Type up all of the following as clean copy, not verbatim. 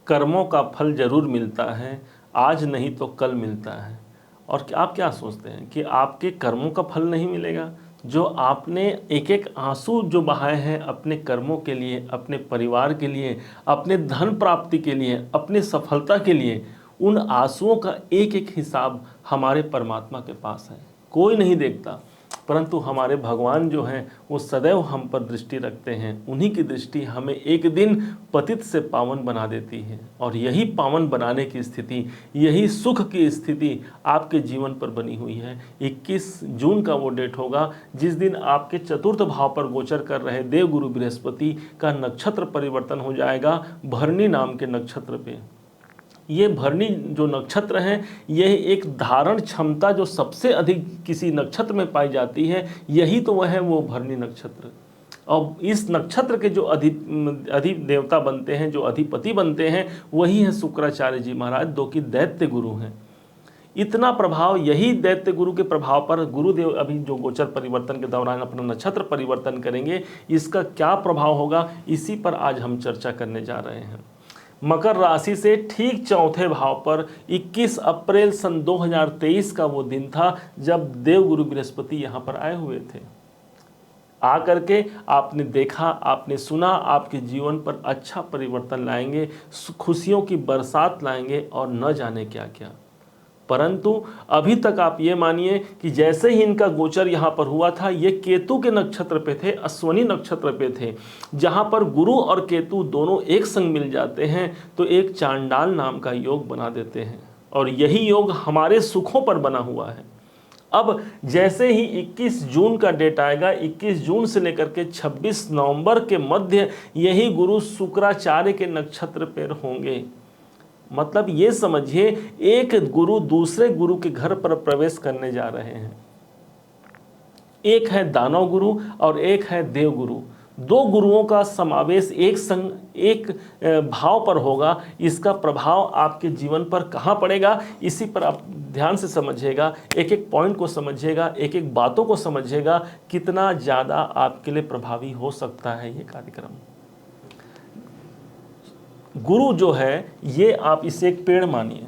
कर्मों का फल जरूर मिलता है, आज नहीं तो कल मिलता है। और आप क्या सोचते हैं कि आपके कर्मों का फल नहीं मिलेगा? जो आपने एक एक आंसू जो बहाए हैं अपने कर्मों के लिए, अपने परिवार के लिए, अपने धन प्राप्ति के लिए, अपनी सफलता के लिए, उन आंसुओं का एक एक हिसाब हमारे परमात्मा के पास है। कोई नहीं देखता, परंतु हमारे भगवान जो हैं वो सदैव हम पर दृष्टि रखते हैं। उन्हीं की दृष्टि हमें एक दिन पतित से पावन बना देती है। और यही पावन बनाने की स्थिति, यही सुख की स्थिति आपके जीवन पर बनी हुई है। 21 जून का वो डेट होगा जिस दिन आपके चतुर्थ भाव पर गोचर कर रहे देवगुरु बृहस्पति का नक्षत्र परिवर्तन हो जाएगा भरणी नाम के नक्षत्र पे। ये भरणी जो नक्षत्र हैं, यह एक धारण क्षमता जो सबसे अधिक किसी नक्षत्र में पाई जाती है, यही तो वह है वो भरणी नक्षत्र। और इस नक्षत्र के जो अधिदेवता बनते हैं, जो अधिपति बनते हैं, वही है शुक्राचार्य जी महाराज, जो कि दैत्य गुरु हैं। इतना प्रभाव यही दैत्य गुरु के प्रभाव पर गुरुदेव अभी जो गोचर परिवर्तन के दौरान अपना नक्षत्र परिवर्तन करेंगे, इसका क्या प्रभाव होगा, इसी पर आज हम चर्चा करने जा रहे हैं। मकर राशि से ठीक चौथे भाव पर 21 अप्रैल सन 2023 का वो दिन था जब देवगुरु बृहस्पति यहाँ पर आए हुए थे। आकर के आपने देखा, आपने सुना, आपके जीवन पर अच्छा परिवर्तन लाएंगे, खुशियों की बरसात लाएंगे और न जाने क्या क्या। परंतु अभी तक आप ये मानिए कि जैसे ही इनका गोचर यहाँ पर हुआ था, ये केतु के नक्षत्र पे थे, अश्वनी नक्षत्र पे थे, जहाँ पर गुरु और केतु दोनों एक संग मिल जाते हैं तो एक चांडाल नाम का योग बना देते हैं। और यही योग हमारे सुखों पर बना हुआ है। अब जैसे ही 21 जून का डेट आएगा, 21 जून से लेकर के 26 नवंबर के मध्य यही गुरु शुक्राचार्य के नक्षत्र पर होंगे। मतलब ये समझिए, एक गुरु दूसरे गुरु के घर पर प्रवेश करने जा रहे हैं। एक है दानव गुरु और एक है देव गुरु। दो गुरुओं का समावेश एक संग एक भाव पर होगा। इसका प्रभाव आपके जीवन पर कहाँ पड़ेगा, इसी पर आप ध्यान से समझिएगा, एक एक पॉइंट को समझिएगा, एक एक बातों को समझिएगा, कितना ज़्यादा आपके लिए प्रभावी हो सकता है ये कार्यक्रम। गुरु जो है, ये आप इसे एक पेड़ मानिए।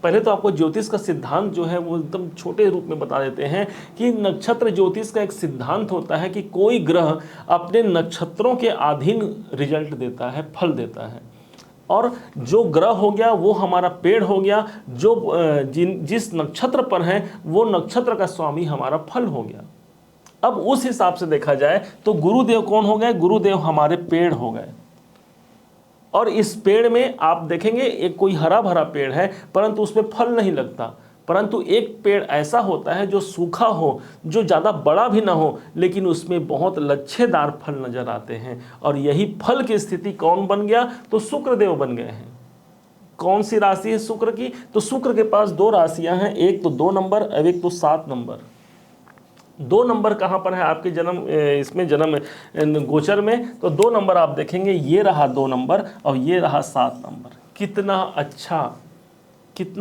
पहले तो आपको ज्योतिष का सिद्धांत जो है वो एकदम छोटे रूप में बता देते हैं कि नक्षत्र ज्योतिष का एक सिद्धांत होता है कि कोई ग्रह अपने नक्षत्रों के अधीन रिजल्ट देता है, फल देता है। और जो ग्रह हो गया वो हमारा पेड़ हो गया, जो जिस नक्षत्र पर है वो नक्षत्र का स्वामी हमारा फल हो गया। अब उस हिसाब से देखा जाए तो गुरुदेव कौन हो गए? गुरुदेव हमारे पेड़ हो गए। और इस पेड़ में आप देखेंगे एक कोई हरा भरा पेड़ है परंतु उसमें फल नहीं लगता, परंतु एक पेड़ ऐसा होता है जो सूखा हो, जो ज़्यादा बड़ा भी ना हो, लेकिन उसमें बहुत लच्छेदार फल नजर आते हैं। और यही फल की स्थिति कौन बन गया? तो शुक्रदेव बन गए हैं। कौन सी राशि है शुक्र की? तो शुक्र के पास दो राशियां हैं, एक तो 2 नंबर और एक तो 7 नंबर। 2 नंबर कहाँ पर है आपके जन्म इसमें जन्म गोचर में? तो 2 नंबर आप देखेंगे, ये रहा 2 नंबर और ये रहा 7 नंबर। कितना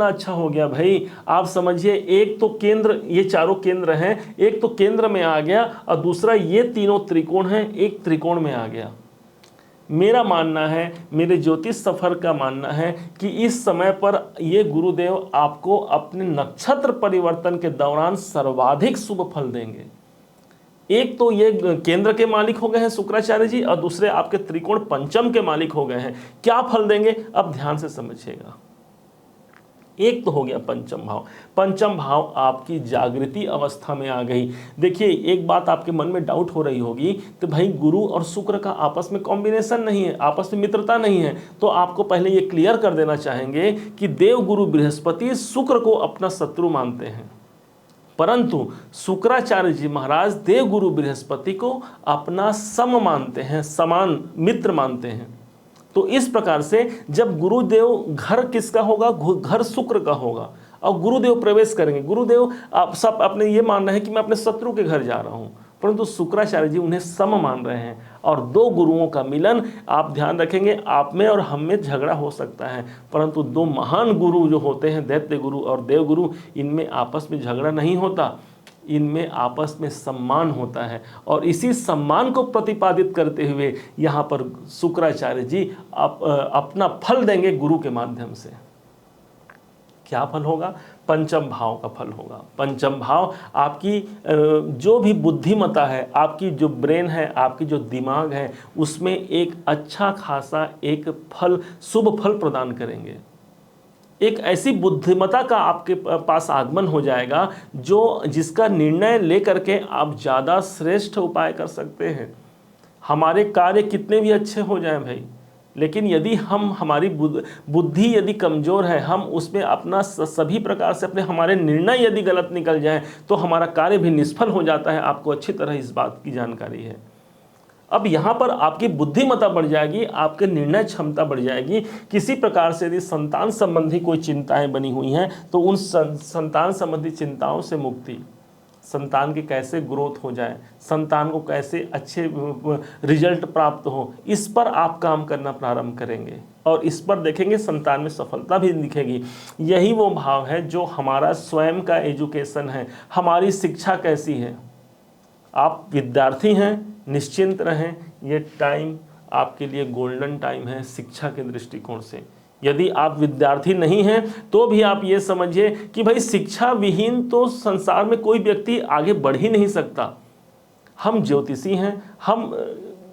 अच्छा हो गया भाई। आप समझिए, एक तो केंद्र, ये चारों केंद्र हैं, एक तो केंद्र में आ गया और दूसरा ये तीनों त्रिकोण हैं, एक त्रिकोण में आ गया। मेरा मानना है, मेरे ज्योतिष सफर का मानना है कि इस समय पर ये गुरुदेव आपको अपने नक्षत्र परिवर्तन के दौरान सर्वाधिक शुभ फल देंगे। एक तो ये केंद्र के मालिक हो गए हैं शुक्राचार्य जी और दूसरे आपके त्रिकोण पंचम के मालिक हो गए हैं। क्या फल देंगे अब ध्यान से समझिएगा। एक तो हो गया पंचम भाव। पंचम भाव आपकी जागृति अवस्था में आ गई। देखिए, एक बात आपके मन में डाउट हो रही होगी, तो भाई गुरु और शुक्र का आपस में कॉम्बिनेशन नहीं है, आपस में मित्रता नहीं है। तो आपको पहले ये क्लियर कर देना चाहेंगे कि देव गुरु बृहस्पति शुक्र को अपना शत्रु मानते हैं, परंतु शुक्राचार्य जी महाराज देव गुरु बृहस्पति को अपना सम मानते हैं, समान मित्र मानते हैं। तो इस प्रकार से जब गुरुदेव, घर किसका होगा? घर शुक्र का होगा और गुरुदेव प्रवेश करेंगे। गुरुदेव आप सब अपने ये मान रहे हैं कि मैं अपने शत्रु के घर जा रहा हूँ, परंतु शुक्राचार्य जी उन्हें सम मान रहे हैं। और दो गुरुओं का मिलन, आप ध्यान रखेंगे, आप में और हम में झगड़ा हो सकता है, परंतु दो महान गुरु जो होते हैं, दैत्य गुरु और देव गुरु, इनमें आपस में झगड़ा नहीं होता। इनमें आपस में सम्मान होता है, और इसी सम्मान को प्रतिपादित करते हुए यहाँ पर शुक्राचार्य जी अपना फल देंगे गुरु के माध्यम से। क्या फल होगा? पंचम भाव का फल होगा। पंचम भाव आपकी जो भी बुद्धिमत्ता है, आपकी जो ब्रेन है, आपकी जो दिमाग है, उसमें एक अच्छा खासा एक फल, शुभ फल प्रदान करेंगे। एक ऐसी बुद्धिमत्ता का आपके पास आगमन हो जाएगा जिसका निर्णय लेकर के आप ज़्यादा श्रेष्ठ उपाय कर सकते हैं। हमारे कार्य कितने भी अच्छे हो जाएं भाई, लेकिन यदि हमारी बुद्धि यदि कमज़ोर है, हम उसमें अपना सभी प्रकार से हमारे निर्णय यदि गलत निकल जाए तो हमारा कार्य भी निष्फल हो जाता है। आपको अच्छी तरह इस बात की जानकारी है। अब यहाँ पर आपकी बुद्धिमत्ता बढ़ जाएगी, आपके निर्णय क्षमता बढ़ जाएगी। किसी प्रकार से यदि संतान संबंधी कोई चिंताएं बनी हुई हैं तो उन संतान संबंधी चिंताओं से मुक्ति, संतान के कैसे ग्रोथ हो जाए, संतान को कैसे अच्छे रिजल्ट प्राप्त हो, इस पर आप काम करना प्रारंभ करेंगे और इस पर देखेंगे संतान में सफलता भी दिखेगी। यही वो भाव है जो हमारा स्वयं का एजुकेशन है, हमारी शिक्षा कैसी है। आप विद्यार्थी हैं, निश्चिंत रहें, ये टाइम आपके लिए गोल्डन टाइम है शिक्षा के दृष्टिकोण से। यदि आप विद्यार्थी नहीं हैं तो भी आप ये समझिए कि भाई शिक्षा विहीन तो संसार में कोई व्यक्ति आगे बढ़ ही नहीं सकता। हम ज्योतिषी हैं, हम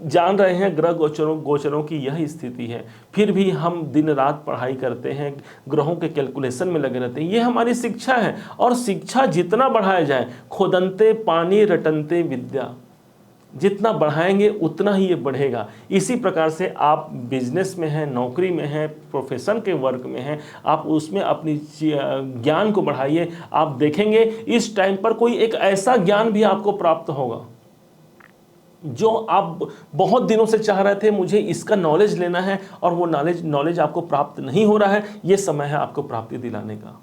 जान रहे हैं ग्रह गोचरों की यह स्थिति है, फिर भी हम दिन रात पढ़ाई करते हैं, ग्रहों के कैलकुलेशन में लगे रहते हैं। ये हमारी शिक्षा है, और शिक्षा जितना बढ़ाया जाए, खोदनते पानी रटनते विद्या, जितना बढ़ाएंगे उतना ही ये बढ़ेगा। इसी प्रकार से आप बिजनेस में हैं, नौकरी में हैं, प्रोफेशन के वर्क में हैं, आप उसमें अपनी ज्ञान को बढ़ाइए। आप देखेंगे इस टाइम पर कोई एक ऐसा ज्ञान भी आपको प्राप्त होगा जो आप बहुत दिनों से चाह रहे थे, मुझे इसका नॉलेज लेना है, और वो नॉलेज आपको प्राप्त नहीं हो रहा है। ये समय है आपको प्राप्ति दिलाने का।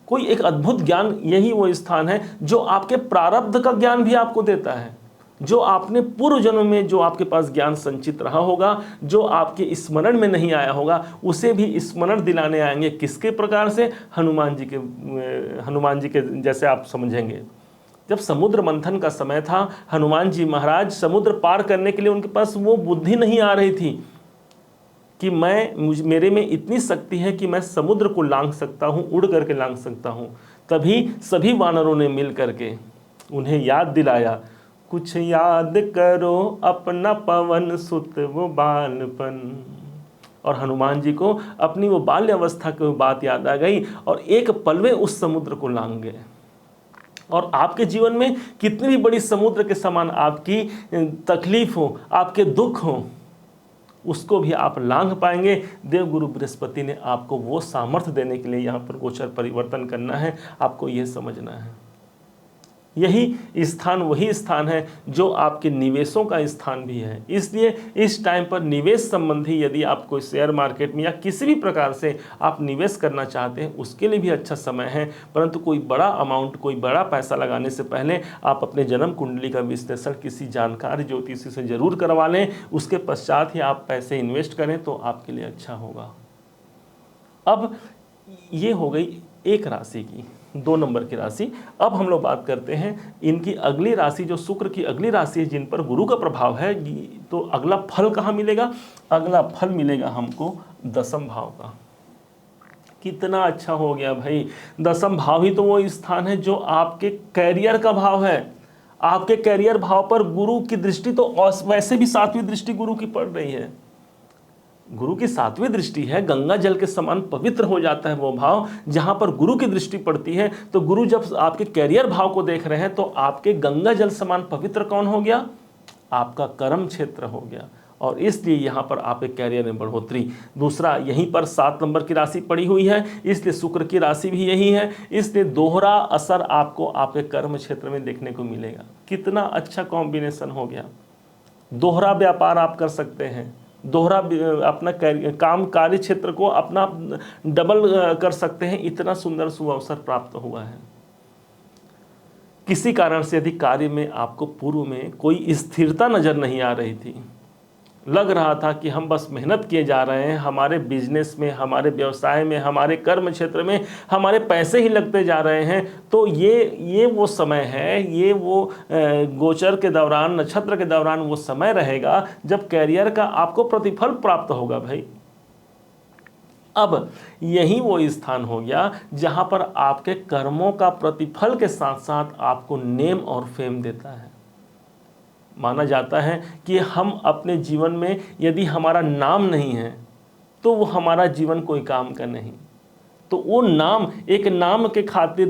कोई एक अद्भुत ज्ञान, यही वो स्थान है जो आपके प्रारब्ध का ज्ञान भी आपको देता है, जो आपने पूर्व जन्म में जो आपके पास ज्ञान संचित रहा होगा, जो आपके स्मरण में नहीं आया होगा, उसे भी स्मरण दिलाने आएंगे। किसके प्रकार से? हनुमान जी के जैसे आप समझेंगे। जब समुद्र मंथन का समय था, हनुमान जी महाराज समुद्र पार करने के लिए उनके पास वो बुद्धि नहीं आ रही थी कि मेरे में इतनी शक्ति है कि मैं समुद्र को लांघ सकता हूँ, उड़ करके लांघ सकता हूँ। तभी सभी वानरों ने मिल करके उन्हें याद दिलाया, कुछ याद करो अपना पवन सुत वो बालपन। और हनुमान जी को अपनी वो बाल्य अवस्था की बात याद आ गई, और एक पल में उस समुद्र को लांघ गए। और आपके जीवन में कितनी भी बड़ी समुद्र के समान आपकी तकलीफ हो, आपके दुख हो, उसको भी आप लांघ पाएंगे। देवगुरु बृहस्पति ने आपको वो सामर्थ्य देने के लिए यहाँ पर गोचर परिवर्तन करना है। आपको ये समझना है, यही स्थान वही स्थान है जो आपके निवेशों का स्थान भी है। इसलिए इस टाइम पर निवेश संबंधी यदि आप कोई शेयर मार्केट में या किसी भी प्रकार से आप निवेश करना चाहते हैं, उसके लिए भी अच्छा समय है। परंतु कोई बड़ा अमाउंट, कोई बड़ा पैसा लगाने से पहले आप अपने जन्म कुंडली का विश्लेषण किसी जानकार ज्योतिषी से जरूर करवा लें। उसके पश्चात ही आप पैसे इन्वेस्ट करें तो आपके लिए अच्छा होगा। अब ये हो गई एक राशि की, 2 नंबर की राशि। अब हम लोग बात करते हैं इनकी अगली राशि, जो शुक्र की अगली राशि है, जिन पर गुरु का प्रभाव है। तो अगला फल कहाँ मिलेगा? अगला फल मिलेगा हमको दशम भाव का। कितना अच्छा हो गया भाई! दशम भाव ही तो वो स्थान है जो आपके कैरियर का भाव है। आपके कैरियर भाव पर गुरु की दृष्टि तो वैसे भी 7वीं दृष्टि गुरु की पड़ रही है। गुरु की 7वीं दृष्टि है, गंगा जल के समान पवित्र हो जाता है वो भाव जहां पर गुरु की दृष्टि पड़ती है। तो गुरु जब आपके कैरियर भाव को देख रहे हैं तो आपके गंगा जल समान पवित्र कौन हो गया? आपका कर्म क्षेत्र हो गया, और इसलिए यहाँ पर आपके कैरियर में बढ़ोतरी। दूसरा, यहीं पर 7 नंबर की राशि पड़ी हुई है, इसलिए शुक्र की राशि भी यही है, इसलिए दोहरा असर आपको आपके कर्म क्षेत्र में देखने को मिलेगा। कितना अच्छा कॉम्बिनेशन हो गया! दोहरा व्यापार आप कर सकते हैं, दोहरा अपना काम कार्य क्षेत्र को अपना डबल कर सकते हैं। इतना सुंदर शुभ अवसर प्राप्त हुआ है। किसी कारण से यदि कार्य में आपको पूर्व में कोई स्थिरता नजर नहीं आ रही थी, लग रहा था कि हम बस मेहनत किए जा रहे हैं, हमारे बिजनेस में, हमारे व्यवसाय में, हमारे कर्म क्षेत्र में हमारे पैसे ही लगते जा रहे हैं, तो ये वो समय है, ये वो गोचर के दौरान, नक्षत्र के दौरान वो समय रहेगा जब कैरियर का आपको प्रतिफल प्राप्त होगा भाई। अब यही वो स्थान हो गया जहां पर आपके कर्मों का प्रतिफल के साथ साथ आपको नेम और फेम देता है। माना जाता है कि हम अपने जीवन में यदि हमारा नाम नहीं है तो वो हमारा जीवन कोई काम का नहीं। तो वो नाम, एक नाम के खातिर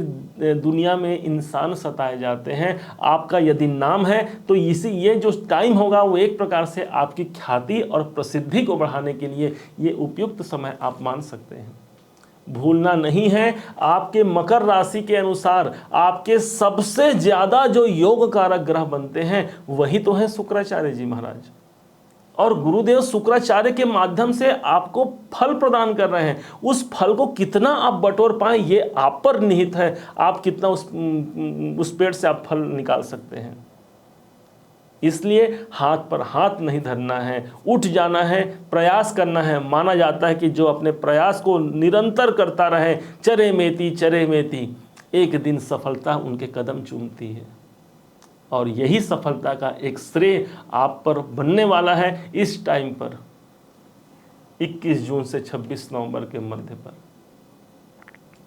दुनिया में इंसान सताए जाते हैं। आपका यदि नाम है तो ये जो टाइम होगा वो एक प्रकार से आपकी ख्याति और प्रसिद्धि को बढ़ाने के लिए ये उपयुक्त समय आप मान सकते हैं। भूलना नहीं है, आपके मकर राशि के अनुसार आपके सबसे ज्यादा जो योग कारक ग्रह बनते हैं वही तो है शुक्राचार्य जी महाराज। और गुरुदेव शुक्राचार्य के माध्यम से आपको फल प्रदान कर रहे हैं। उस फल को कितना आप बटोर पाए ये आप पर निहित है। आप कितना उस पेड़ से आप फल निकाल सकते हैं। इसलिए हाथ पर हाथ नहीं धरना है, उठ जाना है, प्रयास करना है। माना जाता है कि जो अपने प्रयास को निरंतर करता रहे, चरे मेती, एक दिन सफलता उनके कदम चूमती है। और यही सफलता का एक श्रेय आप पर बनने वाला है इस टाइम पर, 21 जून से 26 नवंबर के मध्य पर।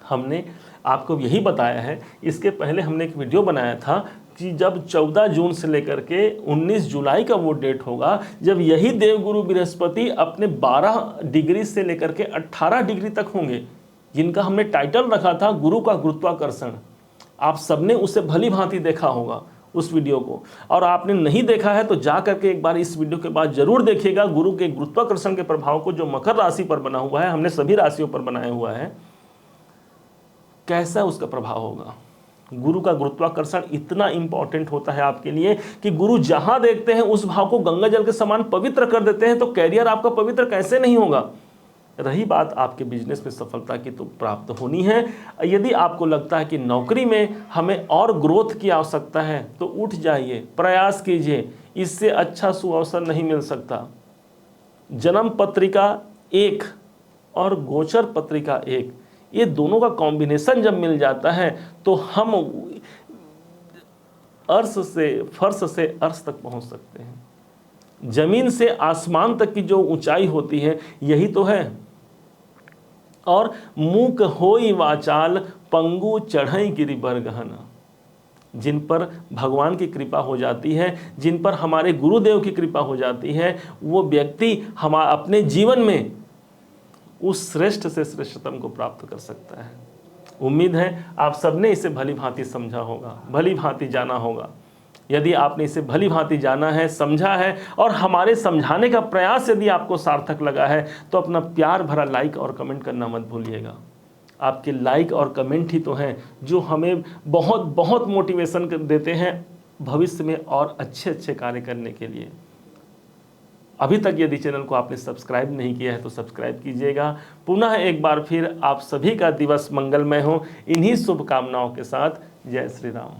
हमने आपको यही बताया है। इसके पहले हमने एक वीडियो बनाया था कि जब 14 जून से लेकर के 19 जुलाई का वो डेट होगा, जब यही देवगुरु बृहस्पति अपने 12 डिग्री से लेकर के 18 डिग्री तक होंगे, जिनका हमने टाइटल रखा था गुरु का गुरुत्वाकर्षण। आप सबने उसे भली भांति देखा होगा उस वीडियो को, और आपने नहीं देखा है तो जा करके एक बार इस वीडियो के बाद जरूर देखिएगा। गुरु के गुरुत्वाकर्षण के प्रभाव को जो मकर राशि पर बना हुआ है, हमने सभी राशियों पर बनाया हुआ है, कैसा उसका प्रभाव होगा। गुरु का गुरुत्वाकर्षण इतना इंपॉर्टेंट होता है आपके लिए कि गुरु जहां देखते हैं उस भाव को गंगा जल के समान पवित्र कर देते हैं। तो कैरियर आपका पवित्र कैसे नहीं होगा। रही बात आपके बिजनेस में सफलता की, तो प्राप्त होनी है। यदि आपको लगता है कि नौकरी में हमें और ग्रोथ की आवश्यकता है तो उठ जाइए, प्रयास कीजिए, इससे अच्छा सुअवसर नहीं मिल सकता। जन्म पत्रिका 1 और गोचर पत्रिका 1, ये दोनों का कॉम्बिनेशन जब मिल जाता है तो हम फर्श से अर्श तक पहुंच सकते हैं। जमीन से आसमान तक की जो ऊंचाई होती है यही तो है। और मूक होई वाचाल पंगु चढ़ई गिरिबर गहना, जिन पर भगवान की कृपा हो जाती है, जिन पर हमारे गुरुदेव की कृपा हो जाती है, वो व्यक्ति अपने जीवन में उस श्रेष्ठ से श्रेष्ठतम को प्राप्त कर सकता है। उम्मीद है आप सबने इसे भली भांति समझा होगा, भली भांति जाना होगा। यदि आपने इसे भली भांति जाना है, समझा है, और हमारे समझाने का प्रयास यदि आपको सार्थक लगा है, तो अपना प्यार भरा लाइक और कमेंट करना मत भूलिएगा। आपके लाइक और कमेंट ही तो हैं जो हमें बहुत बहुत मोटिवेशन देते हैं भविष्य में और अच्छे अच्छे कार्य करने के लिए। अभी तक यदि चैनल को आपने सब्सक्राइब नहीं किया है तो सब्सक्राइब कीजिएगा। पुनः एक बार फिर आप सभी का दिवस मंगलमय हो, इन्हीं शुभकामनाओं के साथ। जय श्री राम।